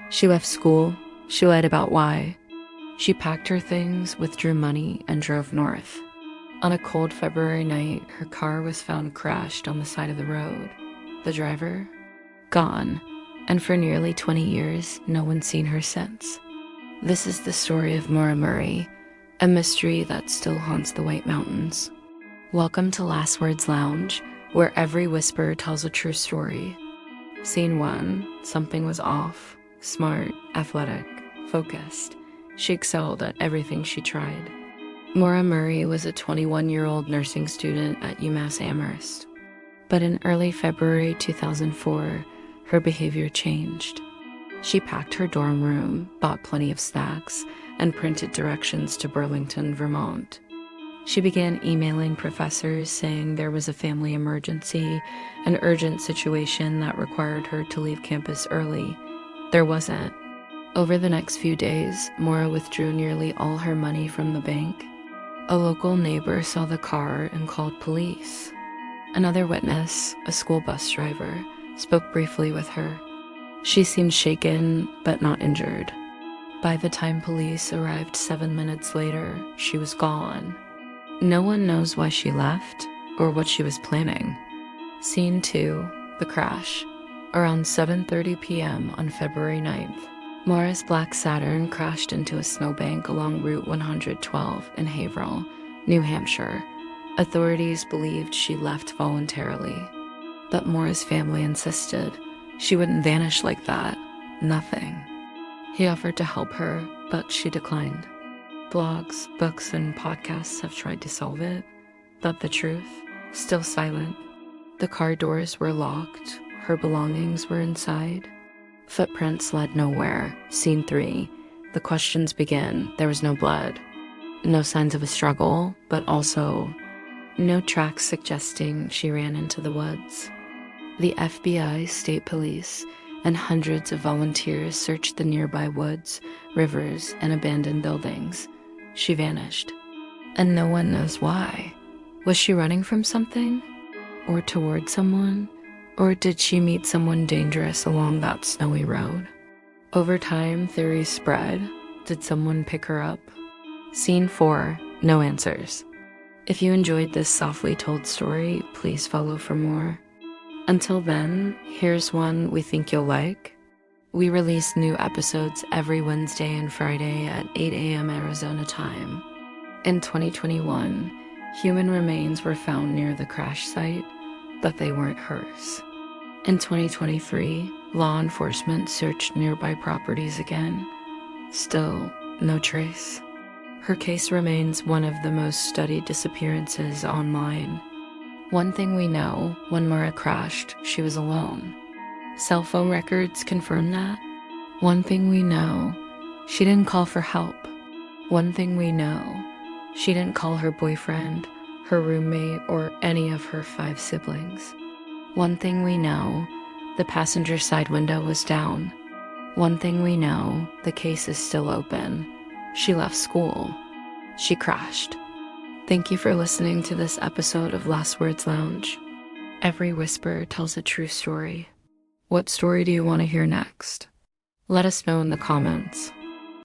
She left school. She lied about why. She packed her things, withdrew money, and drove north. On a cold February night, her car was found crashed on the side of the road. The driver? Gone. And for nearly 20 years, no one's seen her since. This is the story of Maura Murray, a mystery that still haunts the White Mountains. Welcome to Last Words Lounge, where every whisper tells a true story. Scene 1, something was off. Smart, athletic, focused. She excelled at everything she tried. Maura Murray was a 21-year-old nursing student at UMass Amherst. But in early February 2004, her behavior changed. She packed her dorm room, bought plenty of snacks, and printed directions to Burlington, Vermont. She began emailing professors saying there was a family emergency, an urgent situation that required her to leave campus early. There wasn't. Over the next few days, Maura withdrew nearly all her money from the bank. A local neighbor saw the car and called police. Another witness, a school bus driver, spoke briefly with her. She seemed shaken, but not injured. By the time police arrived 7 minutes later, she was gone. No one knows why she left or what she was planning. Scene 2, the crash. Around 7:30 p.m. on February 9th, Maura's black Saturn crashed into a snowbank along Route 112 in Haverhill, New Hampshire. Authorities believed she left voluntarily, but Maura's family insisted she wouldn't vanish like that. Nothing. He offered to help her, but she declined. Blogs, books, and podcasts have tried to solve it, but the truth, still silent. The car doors were locked. Her belongings were inside. Footprints led nowhere. Scene 3. The questions begin. There was no blood. No signs of a struggle, but also no tracks suggesting she ran into the woods. The FBI, state police, and hundreds of volunteers searched the nearby woods, rivers, and abandoned buildings. She vanished. And no one knows why. Was she running from something? Or toward someone? Or did she meet someone dangerous along that snowy road? Over time, theories spread. Did someone pick her up? Scene 4, no answers. If you enjoyed this softly told story, please follow for more. Until then, here's one we think you'll like. We release new episodes every Wednesday and Friday at 8 a.m. Arizona time. In 2021, human remains were found near the crash site, but they weren't hers. In 2023, law enforcement searched nearby properties again. Still, no trace. Her case remains one of the most studied disappearances online. One thing we know, when Maura crashed, she was alone. Cell phone records confirm that. One thing we know, she didn't call for help. One thing we know, she didn't call her boyfriend, her roommate, or any of her 5 siblings. One thing we know, the passenger side window was down. One thing we know, the case is still open. She left school. She crashed. Thank you for listening to this episode of Last Words Lounge. Every whisper tells a true story. What story do you want to hear next? Let us know in the comments.